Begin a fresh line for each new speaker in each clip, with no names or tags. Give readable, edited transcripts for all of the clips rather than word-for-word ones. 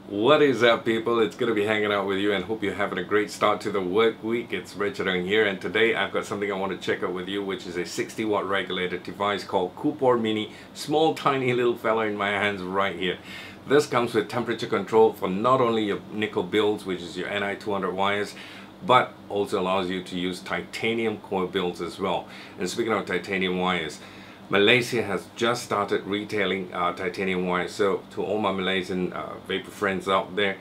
What is up, people? It's going to be hanging out with you and hope you're having a great start to the work week. It's Richard here, and today I've got something I want to check out with you, which is a 60-watt regulated device called Koopor Mini. Small tiny little fella in my hands right here. This comes with temperature control for not only your nickel builds, which is your Ni200 wires, but also allows you to use titanium coil builds as well. And speaking of titanium wires, Malaysia has just started retailing titanium wires. So to all my Malaysian vapor friends out there,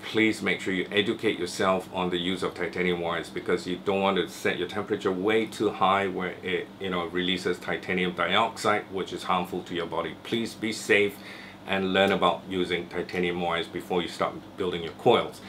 please make sure you educate yourself on the use of titanium wires, because you don't want to set your temperature way too high where it releases titanium dioxide, which is harmful to your body. Please be safe and learn about using titanium wires before you start building your coils.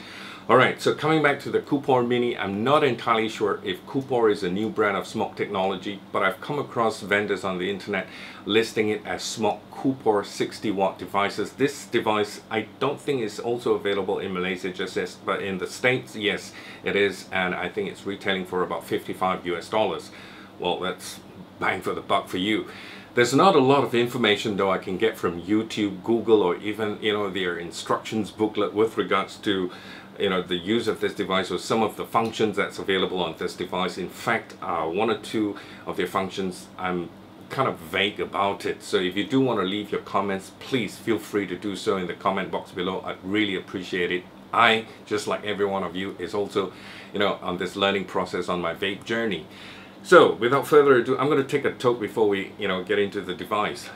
Alright, so coming back to the Koopor Mini, I'm not entirely sure if Koopor is a new brand of smoke technology, but I've come across vendors on the internet listing it as smoke Koopor 60-watt devices. This device I don't think is also available in Malaysia just yet, but in the States, yes, it is, and I think it's retailing for about $55 US. Well, that's bang for the buck for you. There's not a lot of information though I can get from YouTube, Google, or even their instructions booklet with regards to the use of this device or some of the functions that's available on this device. In fact, one or two of their functions I'm kind of vague about it. So if you do want to leave your comments, please feel free to do so in the comment box below. I'd really appreciate it. I, just like every one of you, is also on this learning process on my vape journey. So without further ado, I'm going to take a toke before we get into the device.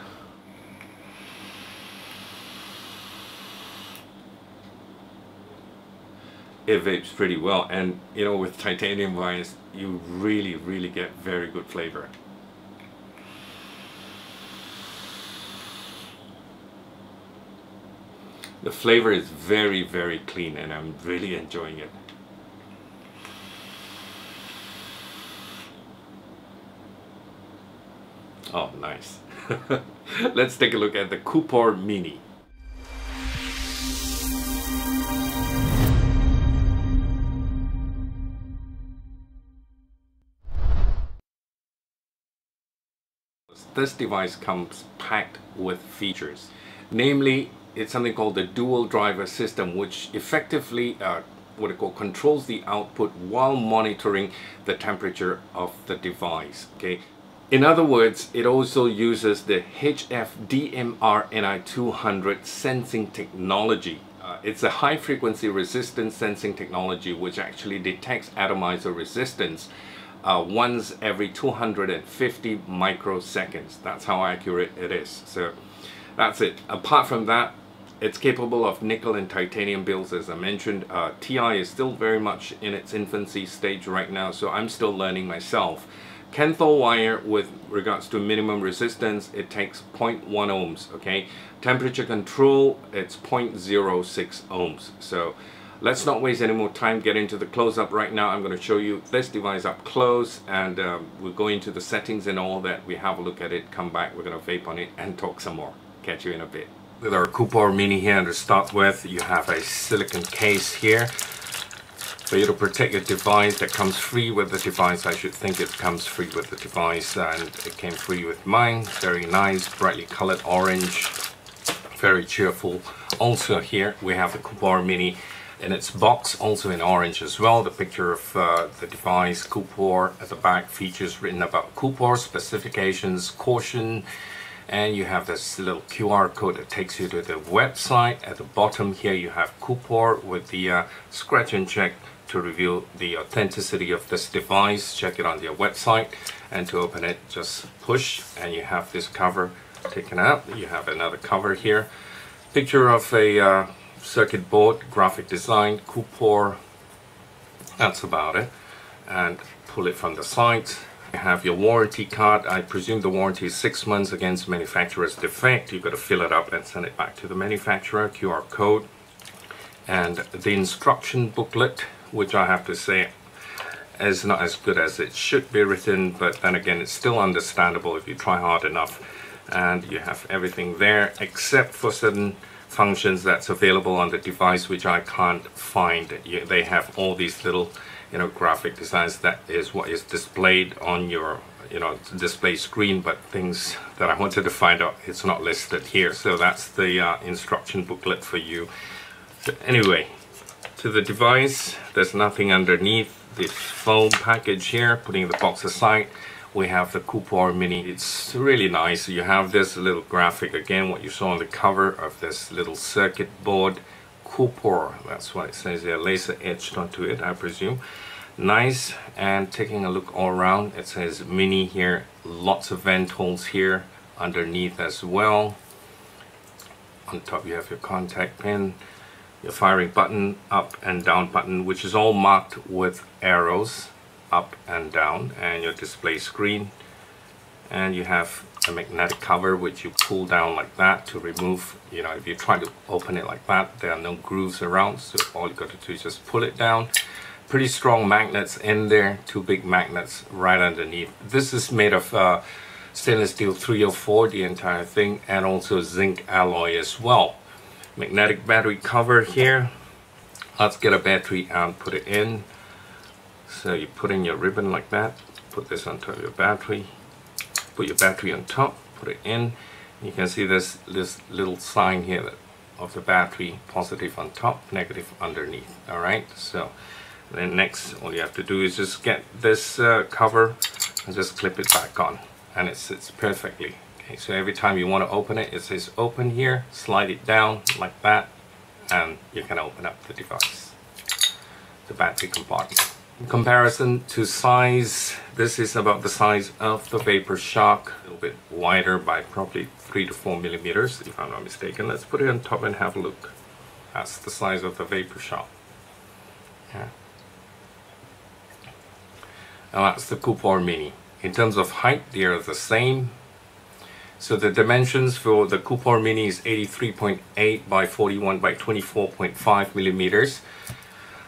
It vapes pretty well, and with titanium wires you really get very good flavor. The flavor is very clean, and I'm really enjoying it. Oh, nice. Let's take a look at the Koopor Mini. This device comes packed with features. Namely, it's something called the dual driver system, which effectively controls the output while monitoring the temperature of the device. Okay. In other words, it also uses the HF-DMR Ni200 sensing technology. It's a high frequency resistance sensing technology which actually detects atomizer resistance once every 250 microseconds. That's how accurate it is. So that's it. Apart from that, it's capable of nickel and titanium builds, as I mentioned. TI is still very much in its infancy stage right now, so I'm still learning myself. Kenthal wire, with regards to minimum resistance, it takes 0.1 ohms. Okay, temperature control, it's 0.06 ohms. So let's not waste any more time. Get into the close-up right now. I'm going to show you this device up close, and we'll go into the settings and all that. We have a look at it, come back, we're going to vape on it and talk some more. Catch you in a bit. With our Koopor Mini here to start with, you have a silicone case here for you to protect your device. That comes free with the device. I should think it comes free with the device, and it came free with mine. Very nice, brightly colored orange, very cheerful. Also here we have the Koopor Mini in its box, also in orange as well. The picture of the device, Koopor at the back, features written about Koopor, specifications, caution, and you have this little QR code that takes you to the website. At the bottom here you have Koopor with the scratch and check to reveal the authenticity of this device. Check it on their website, and to open it just push and you have this cover taken out. You have another cover here, picture of a circuit board, graphic design, Koopor, that's about it, and pull it from the sides. You have your warranty card. I presume the warranty is 6 months against manufacturer's defect. You've got to fill it up and send it back to the manufacturer. QR code, and the instruction booklet, which I have to say is not as good as it should be written, but then again it's still understandable if you try hard enough. And you have everything there except for certain functions that's available on the device which I can't find. They have all these little graphic designs. That is what is displayed on your display screen, but things that I wanted to find out, it's not listed here. So that's the instruction booklet for you. But anyway, to the device, there's nothing underneath this foam package here. Putting the box aside, we have the Koopor Mini. It's really nice. You have this little graphic again, what you saw on the cover of this little circuit board. Koopor, that's what it says here, laser etched onto it, I presume. Nice. And taking a look all around, it says Mini here. Lots of vent holes here underneath as well. On top you have your contact pin, your firing button, up and down button, which is all marked with arrows up and down, and your display screen. And you have a magnetic cover which you pull down like that to remove, you know, if you try to open it like that, there are no grooves around, so all you got to do is just pull it down. Pretty strong magnets in there, 2 big magnets right underneath. This is made of stainless steel 304, the entire thing, and also zinc alloy as well. Magnetic battery cover here. Let's get a battery and put it in. So you put in your ribbon like that, put this on top of your battery, put your battery on top, put it in. You can see this little sign here of the battery, positive on top, negative underneath. Alright, so then next all you have to do is just get this cover and just clip it back on, and it sits perfectly. Okay, so every time you want to open it, it says open here, slide it down like that, and you can open up the device, the battery compartment. In comparison to size, this is about the size of the Vapor Shock, a little bit wider by probably 3 to 4 millimeters, if I'm not mistaken. Let's put it on top and have a look. That's the size of the Vapor Shock. Yeah. Now that's the Koopor Mini. In terms of height, they are the same. So the dimensions for the Koopor Mini is 83.8 by 41 by 24.5 millimeters.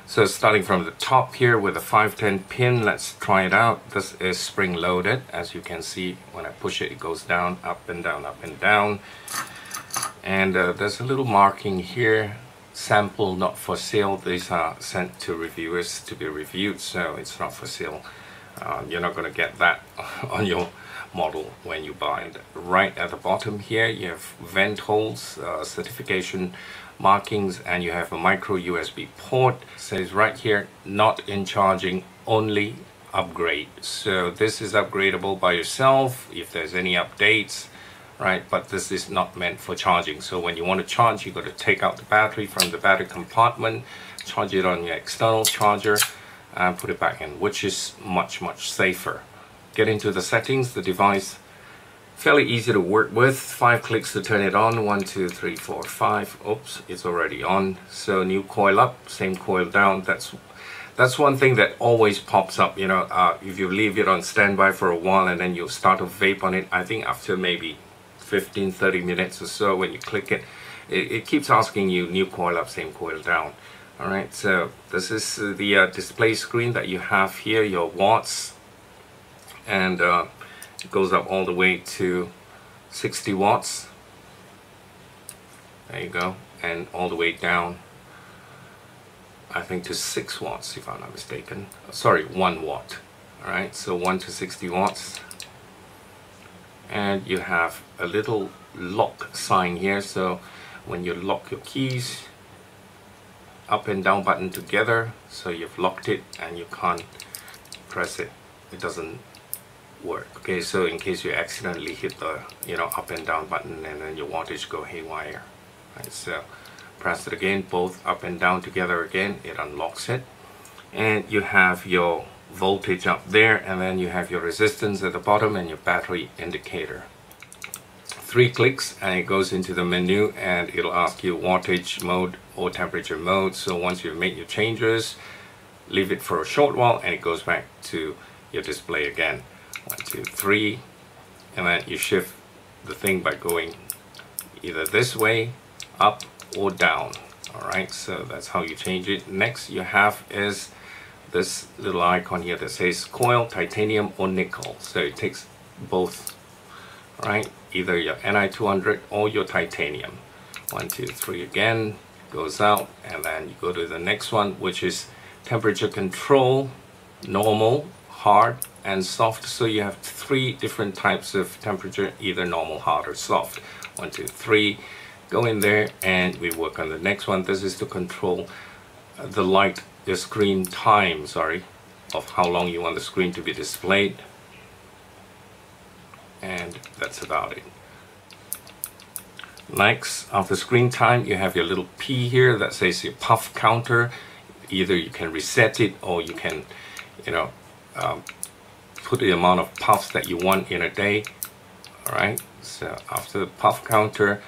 So starting from the top here with a 510 pin, let's try it out. This is spring loaded. As you can see, when I push it, it goes down, up and down, up and down. And there's a little marking here, sample not for sale. These are sent to reviewers to be reviewed, so it's not for sale. You're not going to get that on your model when you buy it. Right at the bottom here, you have vent holes, certification markings, and you have a micro USB port. It says right here, not in charging, only upgrade. So this is upgradable by yourself if there's any updates, right? But this is not meant for charging. So when you want to charge, you got to take out the battery from the battery compartment, charge it on your external charger, and put it back in, which is much safer. Get into the settings. The device fairly easy to work with. 5 clicks to turn it on. 1 2 3 4 5. Oops, it's already on. So new coil up, same coil down. That's one thing that always pops up, you know, if you leave it on standby for a while and then you start to vape on it. I think after maybe 15-30 minutes or so, when you click it, it keeps asking you new coil up, same coil down. Alright, so this is the display screen that you have here, your watts, and it goes up all the way to 60 watts. There you go, and all the way down, I think, to 6 watts if I'm not mistaken. Sorry, 1 watt. Alright, so 1 to 60 watts. And you have a little lock sign here, so when you lock your keys, up and down button together, so you've locked it and you can't press it, it doesn't work. Okay, so in case you accidentally hit the, you know, up and down button and then your wattage go haywire, right? So press it again, both up and down together again, it unlocks it, and you have your voltage up there, and then you have your resistance at the bottom and your battery indicator. 3 clicks and it goes into the menu, and it'll ask you wattage mode or temperature mode. So once you've made your changes, leave it for a short while and it goes back to your display again. 1 2 3, and then you shift the thing by going either this way, up or down. Alright, so that's how you change it. Next you have is this little icon here that says coil, titanium or nickel. So it takes both, right? Either your Ni200 or your titanium. 1 2 3 again, goes out, and then you go to the next one, which is temperature control, normal, hard and soft. So you have 3 different types of temperature, either normal, hard or soft. 1 2 3, go in there and we work on the next one. This is to control the light, the screen time, sorry, of how long you want the screen to be displayed. And that's about it. Next, after screen time, you have your little P here that says your puff counter. Either you can reset it, or you can, you know, put the amount of puffs that you want in a day. All right, so after the puff counter,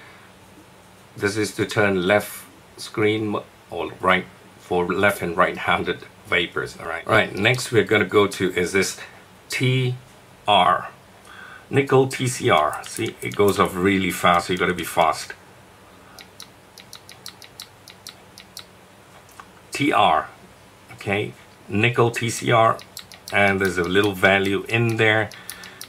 this is to turn left screen or right for left and right-handed vapors. All right, next we're going to go to is this TR, nickel TCR. See, it goes off really fast, so you got to be fast. TR, okay, nickel TCR, and there's a little value in there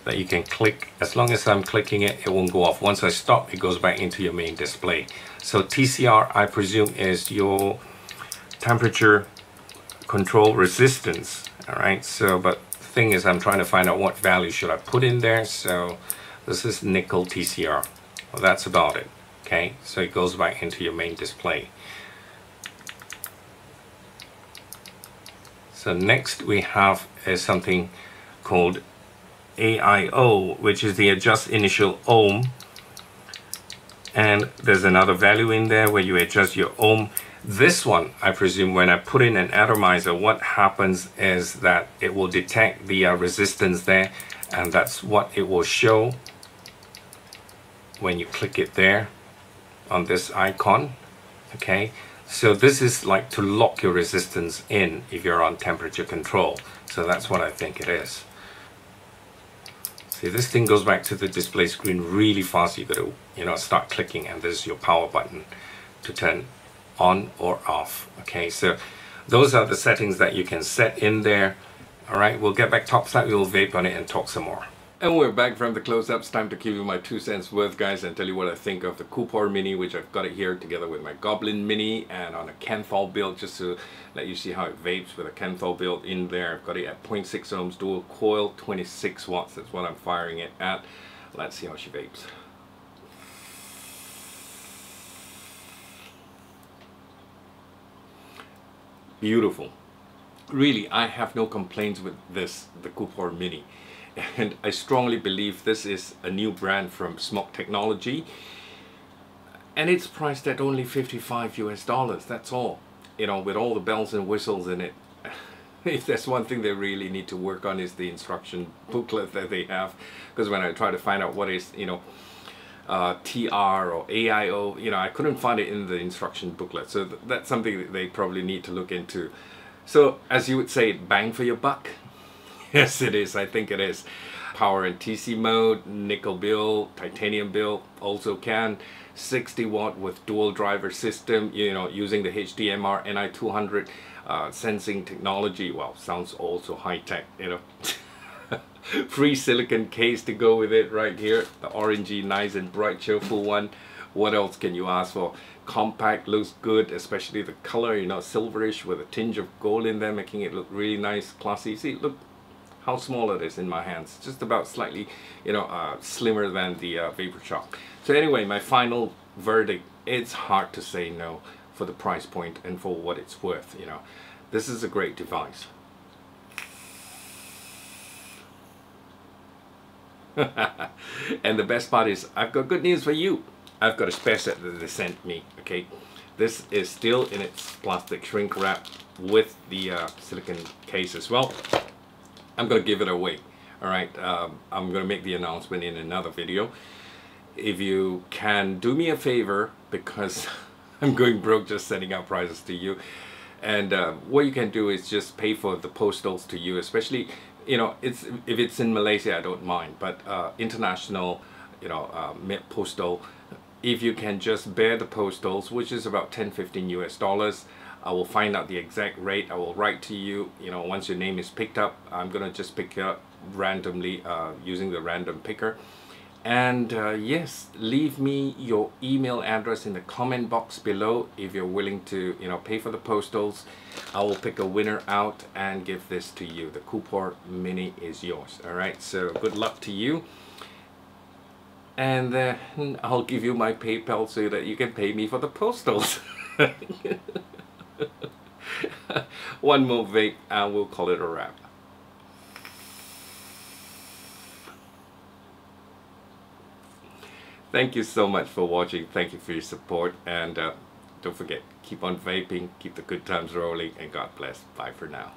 that you can click. As long as I'm clicking it, it won't go off. Once I stop, it goes back into your main display. So TCR, I presume, is your temperature control resistance. All right, so but the thing is, I'm trying to find out what value should I put in there. So this is nickel TCR. Well, that's about it. Okay, so it goes back into your main display. So next we have something called AIO, which is the adjust initial ohm, and there's another value in there where you adjust your ohm. This one, I presume, when I put in an atomizer, what happens is that it will detect the resistance there, and that's what it will show when you click it there on this icon. Okay, so this is like to lock your resistance in if you're on temperature control. So that's what I think it is. See, this thing goes back to the display screen really fast. You got to, you know, start clicking, and there's your power button to turn on or off. Okay, so those are the settings that you can set in there. All right, we'll get back topside, we'll vape on it and talk some more. And we're back from the close-ups. Time to give you my 2 cents worth, guys, and tell you what I think of the Koopor Mini, which I've got it here together with my Goblin Mini and on a Kenthal build, just to let you see how it vapes with a Kenthal build in there. I've got it at 0.6 ohms dual coil, 26 watts. That's what I'm firing it at. Let's see how she vapes. Beautiful. Really, I have no complaints with this, the Koopor Mini. And I strongly believe this is a new brand from Smoke Technology, and it's priced at only $55 US. That's all, you know, with all the bells and whistles in it. If there's one thing they really need to work on, is the instruction booklet that they have, because when I try to find out what is, you know, TR or AIO, you know, I couldn't find it in the instruction booklet. So that's something that they probably need to look into. So as you would say, bang for your buck. Yes, it is. I think it is. Power and TC mode, nickel build, titanium build, also can 60 watt with dual driver system, you know, using the HDMR NI200 sensing technology. Well, sounds also high-tech, you know. Free silicon case to go with it right here. The orangey, nice and bright, cheerful one. What else can you ask for? Compact, looks good, especially the color, you know, silverish with a tinge of gold in there, making it look really nice, classy. See, look how small it is in my hands. Just about slightly, you know, slimmer than the Vapor Shock. So anyway, my final verdict, it's hard to say no for the price point and for what it's worth, you know. This is a great device. And the best part is, I've got good news for you. I've got a spare set that they sent me, okay? This is still in its plastic shrink wrap with the silicone case as well. I'm going to give it away, all right? I'm going to make the announcement in another video. If you can do me a favor, because I'm going broke just sending out prizes to you, and what you can do is just pay for the postals to you, especially, you know, if it's in Malaysia, I don't mind, but international, you know, postal, if you can just bear the postals, which is about 10-15 US, I will find out the exact rate. I will write to you, you know, once your name is picked up. I'm gonna just pick it up randomly using the random picker. And yes, leave me your email address in the comment box below if you're willing to, you know, pay for the postals. I will pick a winner out and give this to you. The Koopor Mini is yours. All right, so good luck to you. and then I'll give you my PayPal so that you can pay me for the postals. One more vape and we'll call it a wrap. Thank you so much for watching. Thank you for your support, and don't forget, keep on vaping, keep the good times rolling, and God bless. Bye for now.